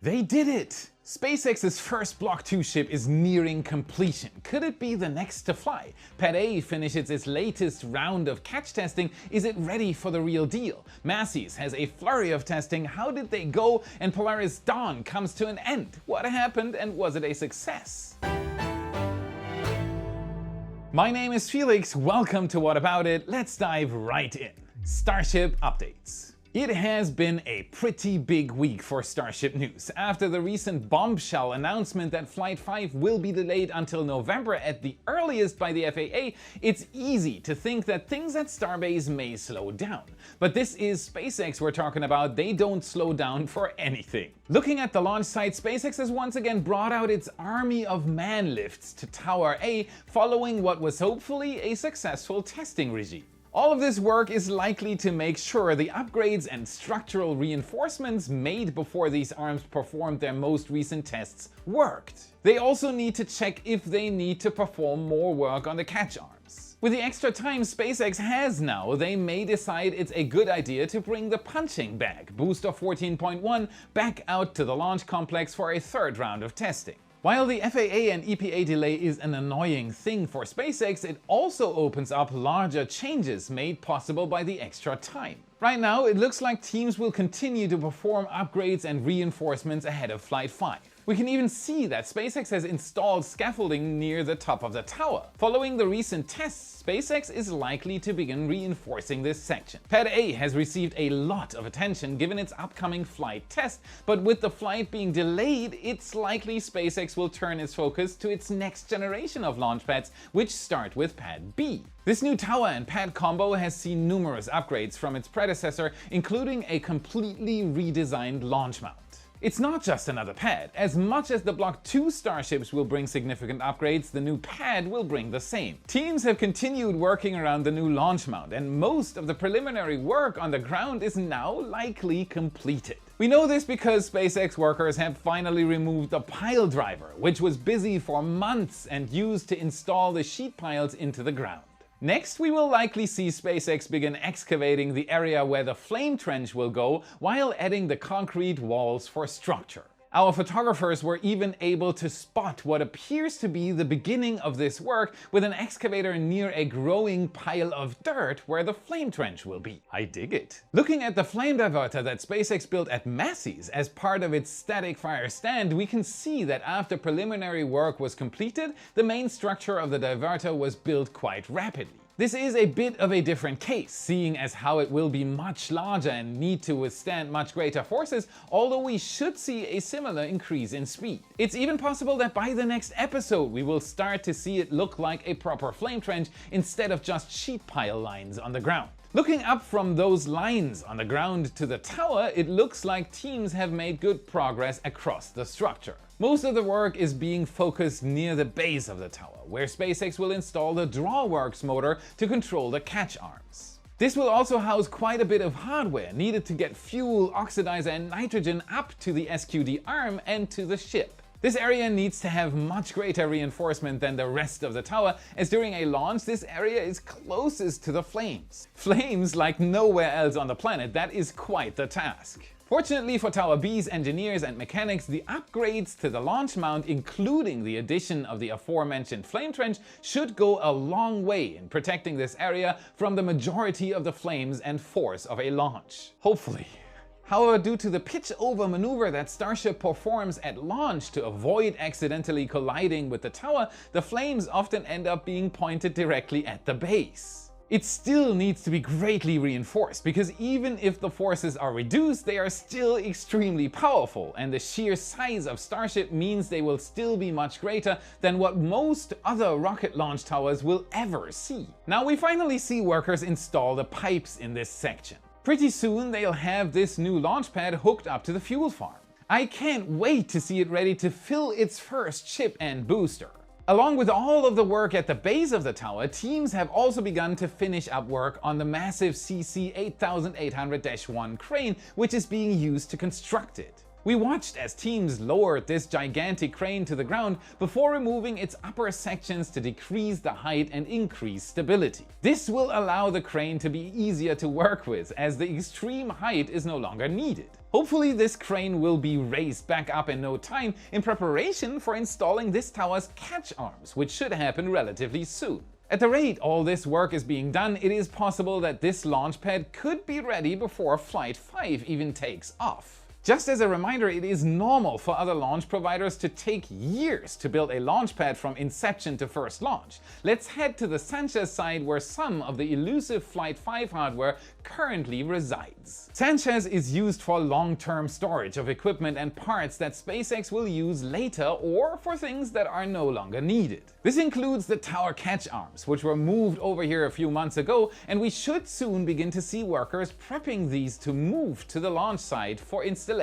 They did it! SpaceX's first Block 2 ship is nearing completion. Could it be the next to fly? Pad A finishes its latest round of catch testing. Is it ready for the real deal? Masseys has a flurry of testing. How did they go? And Polaris Dawn comes to an end. What happened and was it a success? My name is Felix. Welcome to What About It? Let's dive right in. Starship updates. It has been a pretty big week for Starship news. After the recent bombshell announcement that Flight 5 will be delayed until November at the earliest by the FAA, it's easy to think that things at Starbase may slow down. But this is SpaceX we're talking about. They don't slow down for anything. Looking at the launch site, SpaceX has once again brought out its army of man lifts to Tower A, following what was hopefully a successful testing regime. All of this work is likely to make sure the upgrades and structural reinforcements made before these arms performed their most recent tests worked. They also need to check if they need to perform more work on the catch arms. With the extra time SpaceX has now, they may decide it's a good idea to bring the punching bag, Booster 14.1, back out to the launch complex for a third round of testing. While the FAA and EPA delay is an annoying thing for SpaceX, it also opens up larger changes made possible by the extra time. Right now, it looks like teams will continue to perform upgrades and reinforcements ahead of Flight 5. We can even see that SpaceX has installed scaffolding near the top of the tower. Following the recent tests, SpaceX is likely to begin reinforcing this section. Pad A has received a lot of attention given its upcoming flight test, but with the flight being delayed, it's likely SpaceX will turn its focus to its next generation of launch pads, which start with Pad B. This new tower and pad combo has seen numerous upgrades from its predecessor, including a completely redesigned launch mount. It's not just another pad. As much as the Block 2 Starships will bring significant upgrades, the new pad will bring the same. Teams have continued working around the new launch mount, and most of the preliminary work on the ground is now likely completed. We know this because SpaceX workers have finally removed the pile driver, which was busy for months and used to install the sheet piles into the ground. Next, we will likely see SpaceX begin excavating the area where the flame trench will go, while adding the concrete walls for structure. Our photographers were even able to spot what appears to be the beginning of this work with an excavator near a growing pile of dirt where the flame trench will be. I dig it. Looking at the flame diverter that SpaceX built at Masseys as part of its static fire stand, we can see that after preliminary work was completed, the main structure of the diverter was built quite rapidly. This is a bit of a different case, seeing as how it will be much larger and need to withstand much greater forces, although we should see a similar increase in speed. It's even possible that by the next episode we will start to see it look like a proper flame trench instead of just sheet pile lines on the ground. Looking up from those lines on the ground to the tower, it looks like teams have made good progress across the structure. Most of the work is being focused near the base of the tower, where SpaceX will install the Drawworks motor to control the catch arms. This will also house quite a bit of hardware needed to get fuel, oxidizer and nitrogen up to the SQD arm and to the ship. This area needs to have much greater reinforcement than the rest of the tower, as during a launch this area is closest to the flames. Flames like nowhere else on the planet, that is quite the task. Fortunately for Tower B's engineers and mechanics, the upgrades to the launch mount, including the addition of the aforementioned flame trench, should go a long way in protecting this area from the majority of the flames and force of a launch. Hopefully. However, due to the pitch-over maneuver that Starship performs at launch to avoid accidentally colliding with the tower, the flames often end up being pointed directly at the base. It still needs to be greatly reinforced, because even if the forces are reduced, they are still extremely powerful, and the sheer size of Starship means they will still be much greater than what most other rocket launch towers will ever see. Now we finally see workers install the pipes in this section. Pretty soon they'll have this new launch pad hooked up to the fuel farm. I can't wait to see it ready to fill its first ship and booster. Along with all of the work at the base of the tower, teams have also begun to finish up work on the massive CC 8800-1 crane, which is being used to construct it. We watched as teams lowered this gigantic crane to the ground before removing its upper sections to decrease the height and increase stability. This will allow the crane to be easier to work with, as the extreme height is no longer needed. Hopefully this crane will be raised back up in no time in preparation for installing this tower's catch arms, which should happen relatively soon. At the rate all this work is being done, it is possible that this launch pad could be ready before Flight 5 even takes off. Just as a reminder, it is normal for other launch providers to take years to build a launch pad from inception to first launch. Let's head to the Sanchez side, where some of the elusive Flight 5 hardware currently resides. Sanchez is used for long-term storage of equipment and parts that SpaceX will use later or for things that are no longer needed. This includes the tower catch arms, which were moved over here a few months ago, and we should soon begin to see workers prepping these to move to the launch site for installation.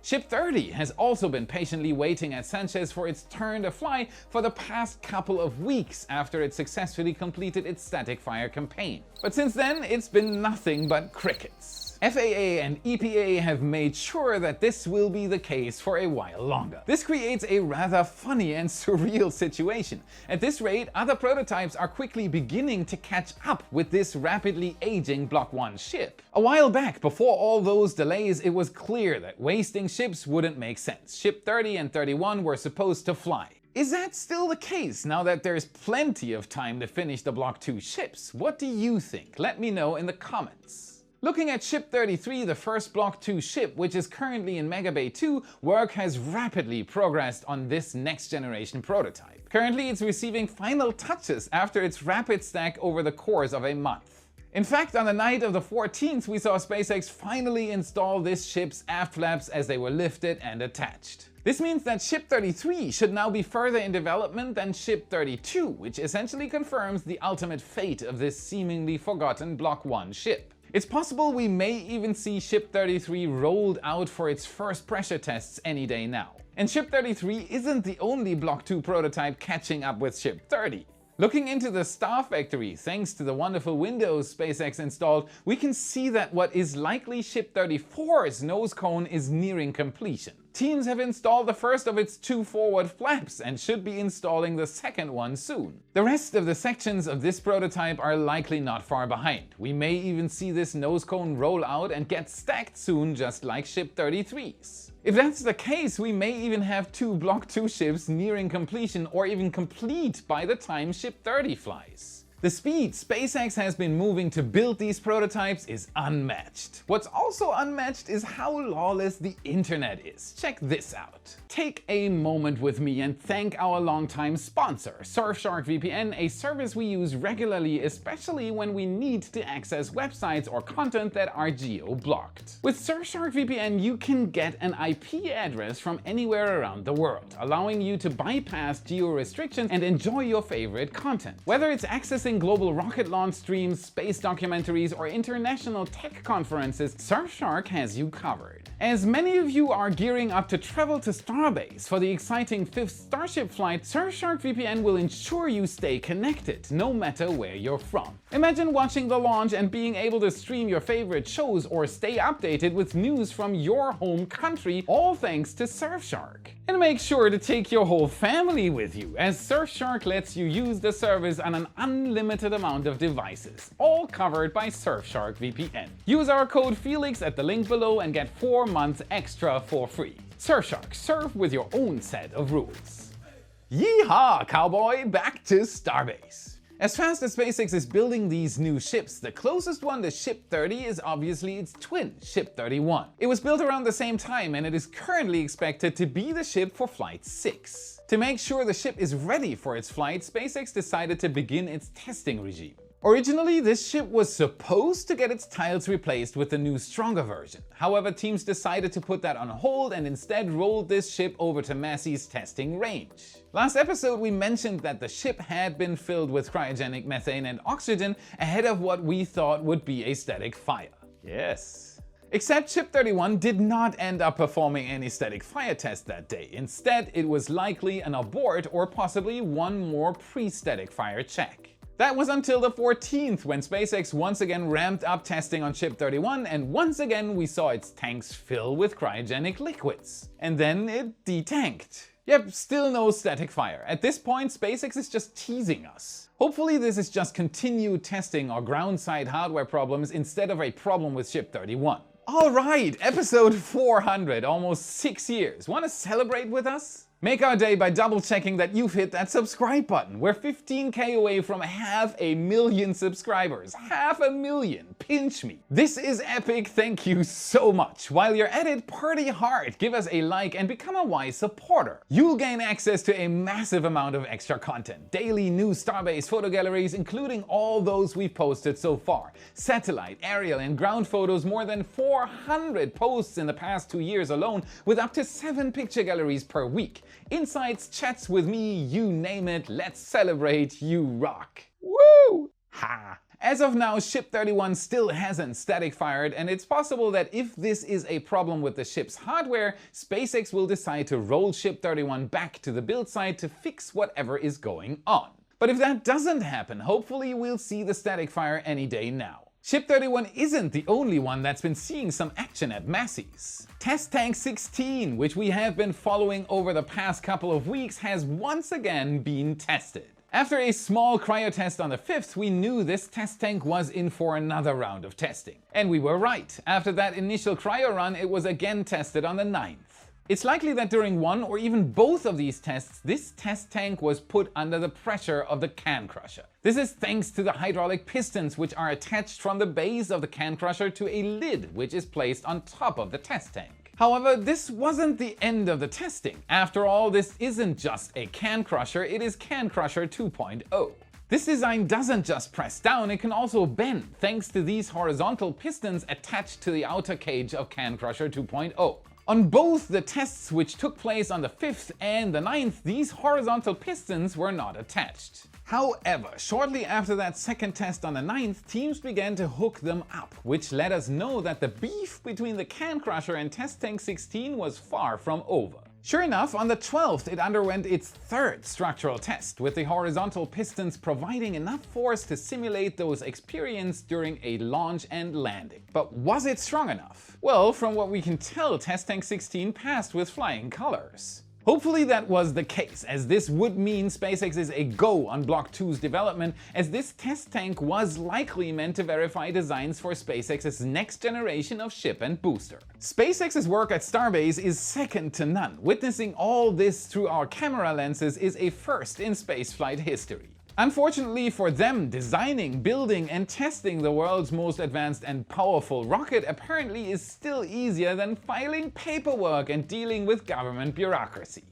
Ship 30 has also been patiently waiting at Sanchez for its turn to fly for the past couple of weeks after it successfully completed its static fire campaign. But since then, it's been nothing but crickets. FAA and EPA have made sure that this will be the case for a while longer. This creates a rather funny and surreal situation. At this rate, other prototypes are quickly beginning to catch up with this rapidly aging Block 1 ship. A while back, before all those delays, it was clear that wasting ships wouldn't make sense. Ship 30 and 31 were supposed to fly. Is that still the case now that there's plenty of time to finish the Block 2 ships? What do you think? Let me know in the comments. Looking at Ship 33, the first Block 2 ship, which is currently in Mega Bay 2, work has rapidly progressed on this next generation prototype. Currently it's receiving final touches after its rapid stack over the course of a month. In fact, on the night of the 14th, we saw SpaceX finally install this ship's aft flaps as they were lifted and attached. This means that Ship 33 should now be further in development than Ship 32, which essentially confirms the ultimate fate of this seemingly forgotten Block 1 ship. It's possible we may even see Ship 33 rolled out for its first pressure tests any day now. And Ship 33 isn't the only Block 2 prototype catching up with Ship 30. Looking into the Star Factory, thanks to the wonderful windows SpaceX installed, we can see that what is likely Ship 34's nose cone is nearing completion. Teams have installed the first of its 2 forward flaps and should be installing the second one soon. The rest of the sections of this prototype are likely not far behind. We may even see this nose cone roll out and get stacked soon, just like Ship 33's. If that's the case, we may even have 2 Block 2 ships nearing completion or even complete by the time Ship 30 flies. The speed SpaceX has been moving to build these prototypes is unmatched. What's also unmatched is how lawless the internet is. Check this out. Take a moment with me and thank our longtime sponsor, Surfshark VPN, a service we use regularly, especially when we need to access websites or content that are geo-blocked. With Surfshark VPN, you can get an IP address from anywhere around the world, allowing you to bypass geo-restrictions and enjoy your favorite content. Whether it's accessing global rocket launch streams, space documentaries, or international tech conferences, Surfshark has you covered. As many of you are gearing up to travel to Starbase for the exciting 5th Starship flight, Surfshark VPN will ensure you stay connected, no matter where you're from. Imagine watching the launch and being able to stream your favorite shows or stay updated with news from your home country, all thanks to Surfshark. And make sure to take your whole family with you, as Surfshark lets you use the service on an unlimited amount of devices, all covered by Surfshark VPN. Use our code Felix at the link below and get 4 months extra for free. Surfshark, surf with your own set of rules. Yeehaw, cowboy, back to Starbase. As fast as SpaceX is building these new ships, the closest one to Ship 30 is obviously its twin, Ship 31. It was built around the same time and it is currently expected to be the ship for Flight 6. To make sure the ship is ready for its flight, SpaceX decided to begin its testing regime. Originally, this ship was supposed to get its tiles replaced with the new, stronger version. However, teams decided to put that on hold and instead rolled this ship over to Masseys' testing range. Last episode, we mentioned that the ship had been filled with cryogenic methane and oxygen ahead of what we thought would be a static fire. Yes. Except Ship 31 did not end up performing any static fire test that day. Instead, it was likely an abort or possibly one more pre-static fire check. That was until the 14th, when SpaceX once again ramped up testing on Ship 31, and once again we saw its tanks fill with cryogenic liquids. And then it detanked. Yep, still no static fire. At this point, SpaceX is just teasing us. Hopefully this is just continued testing or ground-side hardware problems instead of a problem with Ship 31. Alright, episode 400, almost 6 years. Wanna celebrate with us? Make our day by double checking that you've hit that subscribe button. We're 15K away from 500,000 subscribers. 500,000, pinch me. This is epic, thank you so much. While you're at it, party hard, give us a like and become a wise supporter. You'll gain access to a massive amount of extra content. Daily new Starbase photo galleries, including all those we've posted so far. Satellite, aerial and ground photos, more than 400 posts in the past 2 years alone, with up to 7 picture galleries per week. Insights, chats with me, you name it, let's celebrate, you rock. Woo! Ha! As of now, Ship 31 still hasn't static fired, and it's possible that if this is a problem with the ship's hardware, SpaceX will decide to roll Ship 31 back to the build site to fix whatever is going on. But if that doesn't happen, hopefully we'll see the static fire any day now. Ship 31 isn't the only one that's been seeing some action at Masseys. Test Tank 16, which we have been following over the past couple of weeks, has once again been tested. After a small cryo test on the 5th, we knew this test tank was in for another round of testing. And we were right. After that initial cryo run, it was again tested on the 9th. It's likely that during one or even both of these tests, this test tank was put under the pressure of the can crusher. This is thanks to the hydraulic pistons, which are attached from the base of the can crusher to a lid, which is placed on top of the test tank. However, this wasn't the end of the testing. After all, this isn't just a can crusher, it is Can Crusher 2.0. This design doesn't just press down, it can also bend, thanks to these horizontal pistons attached to the outer cage of Can Crusher 2.0. On both the tests which took place on the 5th and the 9th, these horizontal pistons were not attached. However, shortly after that second test on the 9th, teams began to hook them up, which let us know that the beef between the Can Crusher and Test Tank 16 was far from over. Sure enough, on the 12th it underwent its third structural test, with the horizontal pistons providing enough force to simulate those experienced during a launch and landing. But was it strong enough? Well, from what we can tell, Test Tank 16 passed with flying colors. Hopefully that was the case, as this would mean SpaceX is a go on Block 2's development, as this test tank was likely meant to verify designs for SpaceX's next generation of ship and booster. SpaceX's work at Starbase is second to none. Witnessing all this through our camera lenses is a first in spaceflight history. Unfortunately for them, designing, building and testing the world's most advanced and powerful rocket apparently is still easier than filing paperwork and dealing with government bureaucracy.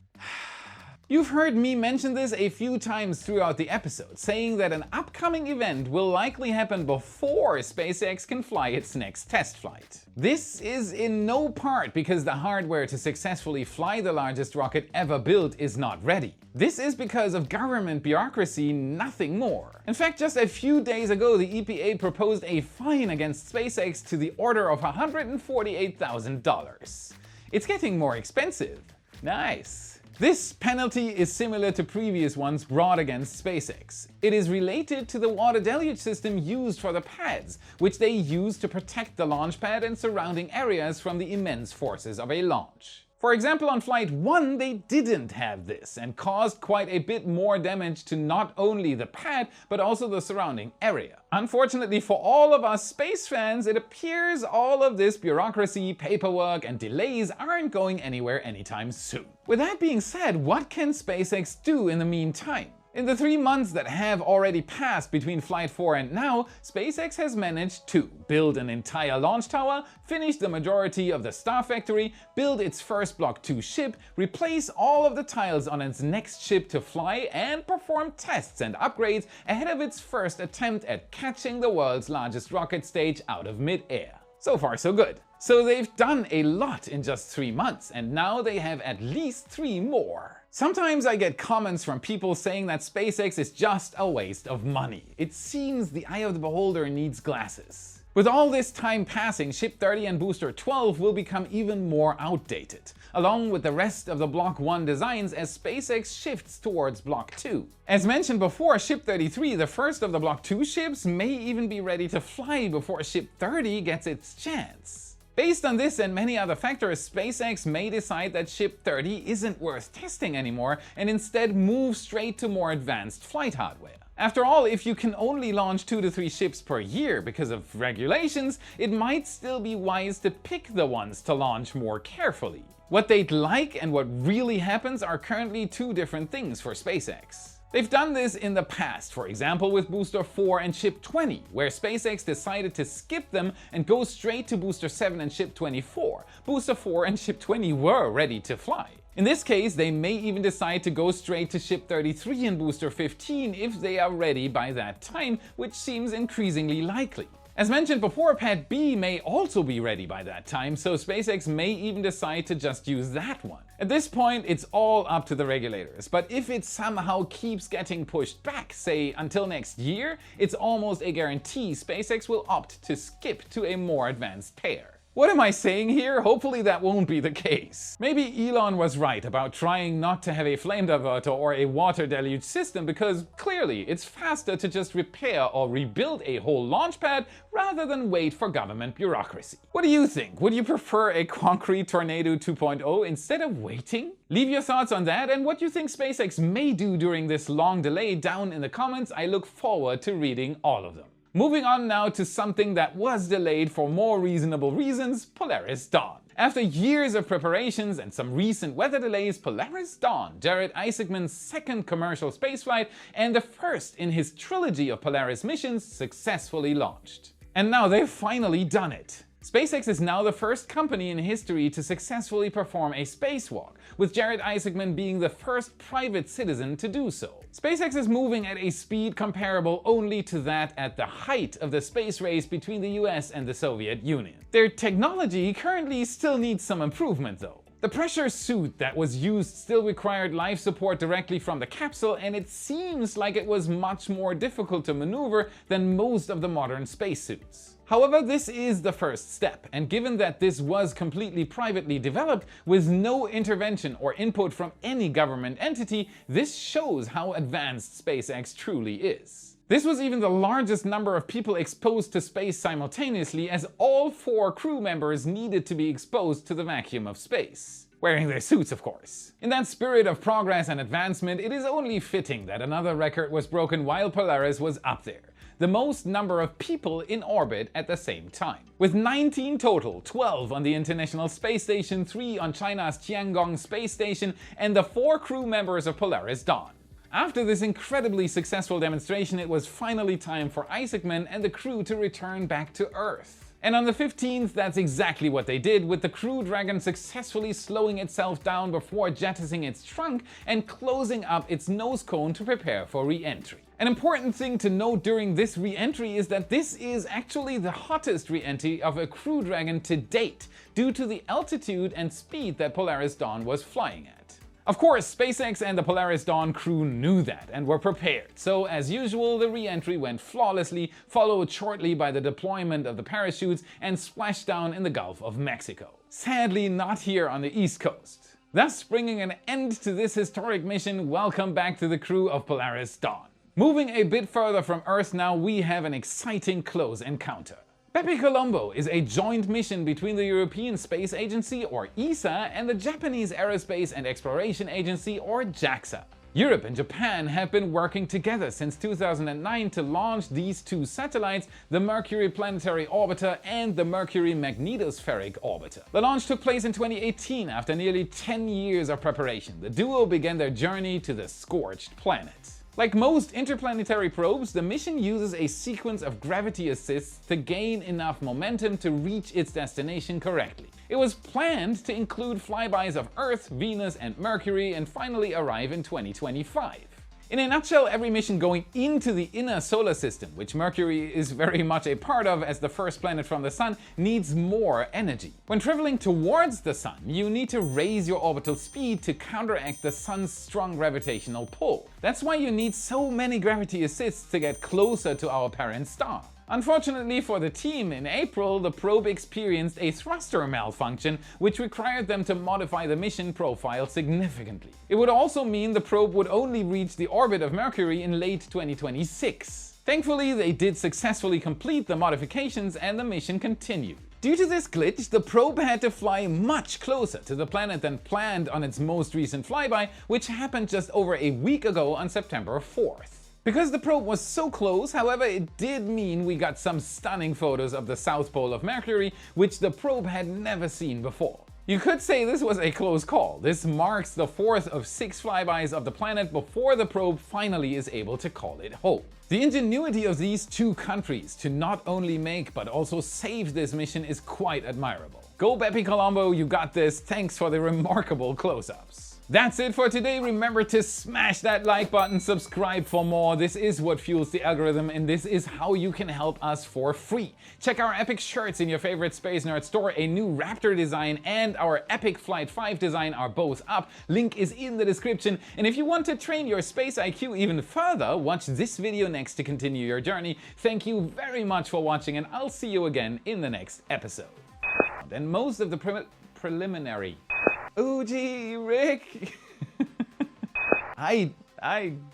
You've heard me mention this a few times throughout the episode, saying that an upcoming event will likely happen before SpaceX can fly its next test flight. This is in no part because the hardware to successfully fly the largest rocket ever built is not ready. This is because of government bureaucracy, nothing more. In fact, just a few days ago, the EPA proposed a fine against SpaceX to the order of $148,000. It's getting more expensive. Nice. This penalty is similar to previous ones brought against SpaceX. It is related to the water deluge system used for the pads, which they use to protect the launch pad and surrounding areas from the immense forces of a launch. For example, on Flight 1 they didn't have this and caused quite a bit more damage to not only the pad but also the surrounding area. Unfortunately for all of us space fans, it appears all of this bureaucracy, paperwork and delays aren't going anywhere anytime soon. With that being said, what can SpaceX do in the meantime? In the 3 months that have already passed between Flight 4 and now, SpaceX has managed to build an entire launch tower, finish the majority of the Star Factory, build its first Block 2 ship, replace all of the tiles on its next ship to fly, and perform tests and upgrades ahead of its first attempt at catching the world's largest rocket stage out of mid-air. So far so good. So they've done a lot in just 3 months, and now they have at least 3 more. Sometimes I get comments from people saying that SpaceX is just a waste of money. It seems the eye of the beholder needs glasses. With all this time passing, Ship 30 and Booster 12 will become even more outdated, along with the rest of the Block 1 designs as SpaceX shifts towards Block 2. As mentioned before, Ship 33, the first of the Block 2 ships, may even be ready to fly before Ship 30 gets its chance. Based on this and many other factors, SpaceX may decide that Ship 30 isn't worth testing anymore and instead move straight to more advanced flight hardware. After all, if you can only launch 2 to 3 ships per year because of regulations, it might still be wise to pick the ones to launch more carefully. What they'd like and what really happens are currently two different things for SpaceX. They've done this in the past, for example with Booster 4 and Ship 20, where SpaceX decided to skip them and go straight to Booster 7 and Ship 24. Booster 4 and Ship 20 were ready to fly. In this case, they may even decide to go straight to Ship 33 and Booster 15 if they are ready by that time, which seems increasingly likely. As mentioned before, Pad B may also be ready by that time, so SpaceX may even decide to just use that one. At this point, it's all up to the regulators, but if it somehow keeps getting pushed back, say until next year, it's almost a guarantee SpaceX will opt to skip to a more advanced pair. What am I saying here? Hopefully that won't be the case. Maybe Elon was right about trying not to have a flame diverter or a water deluge system because clearly it's faster to just repair or rebuild a whole launch pad rather than wait for government bureaucracy. What do you think? Would you prefer a concrete tornado 2.0 instead of waiting? Leave your thoughts on that and what you think SpaceX may do during this long delay down in the comments. I look forward to reading all of them. Moving on now to something that was delayed for more reasonable reasons, Polaris Dawn. After years of preparations and some recent weather delays, Polaris Dawn, Jared Isaacman's second commercial spaceflight and the first in his trilogy of Polaris missions, successfully launched. And now they've finally done it. SpaceX is now the first company in history to successfully perform a spacewalk, with Jared Isaacman being the first private citizen to do so. SpaceX is moving at a speed comparable only to that at the height of the space race between the US and the Soviet Union. Their technology currently still needs some improvement though. The pressure suit that was used still required life support directly from the capsule, and it seems like it was much more difficult to maneuver than most of the modern spacesuits. However, this is the first step, and given that this was completely privately developed with no intervention or input from any government entity, this shows how advanced SpaceX truly is. This was even the largest number of people exposed to space simultaneously, as all 4 crew members needed to be exposed to the vacuum of space. Wearing their suits, of course. In that spirit of progress and advancement, it is only fitting that another record was broken while Polaris was up there. The most number of people in orbit at the same time. With 19 total, 12 on the International Space Station, 3 on China's Tiangong Space Station, and the 4 crew members of Polaris Dawn. After this incredibly successful demonstration, it was finally time for Isaacman and the crew to return back to Earth. And on the 15th, that's exactly what they did, with the Crew Dragon successfully slowing itself down before jettisoning its trunk and closing up its nose cone to prepare for re-entry. An important thing to note during this re-entry is that this is actually the hottest re-entry of a Crew Dragon to date, due to the altitude and speed that Polaris Dawn was flying at. Of course, SpaceX and the Polaris Dawn crew knew that and were prepared, so as usual the re-entry went flawlessly, followed shortly by the deployment of the parachutes and splashdown in the Gulf of Mexico. Sadly not here on the East Coast. Thus bringing an end to this historic mission. Welcome back to the crew of Polaris Dawn. Moving a bit further from Earth now, we have an exciting close encounter. BepiColombo is a joint mission between the European Space Agency, or ESA, and the Japanese Aerospace and Exploration Agency, or JAXA. Europe and Japan have been working together since 2009 to launch these 2 satellites, the Mercury Planetary Orbiter and the Mercury Magnetospheric Orbiter. The launch took place in 2018 after nearly 10 years of preparation. The duo began their journey to the scorched planet. Like most interplanetary probes, the mission uses a sequence of gravity assists to gain enough momentum to reach its destination correctly. It was planned to include flybys of Earth, Venus and Mercury and finally arrive in 2025. In a nutshell, every mission going into the inner solar system, which Mercury is very much a part of as the first planet from the Sun, needs more energy. When traveling towards the Sun, you need to raise your orbital speed to counteract the Sun's strong gravitational pull. That's why you need so many gravity assists to get closer to our parent star. Unfortunately for the team, in April, the probe experienced a thruster malfunction, which required them to modify the mission profile significantly. It would also mean the probe would only reach the orbit of Mercury in late 2026. Thankfully, they did successfully complete the modifications and the mission continued. Due to this glitch, the probe had to fly much closer to the planet than planned on its most recent flyby, which happened just over a week ago on September 4th. Because the probe was so close, however, it did mean we got some stunning photos of the south pole of Mercury, which the probe had never seen before. You could say this was a close call. This marks the 4th of 6 flybys of the planet before the probe finally is able to call it home. The ingenuity of these two countries to not only make but also save this mission is quite admirable. Go BepiColombo, you got this. Thanks for the remarkable close-ups. That's it for today. Remember to smash that like button, subscribe for more. This is what fuels the algorithm, and this is how you can help us for free. Check our epic shirts in your favorite Space Nerd store. A new Raptor design and our epic Flight 5 design are both up. Link is in the description. And if you want to train your space IQ even further, watch this video next to continue your journey. Thank you very much for watching, and I'll see you again in the next episode. And most of the preliminary. Oh gee, Rick! I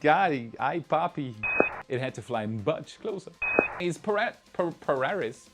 got it. Poppy. It had to fly much closer. Is Polaris.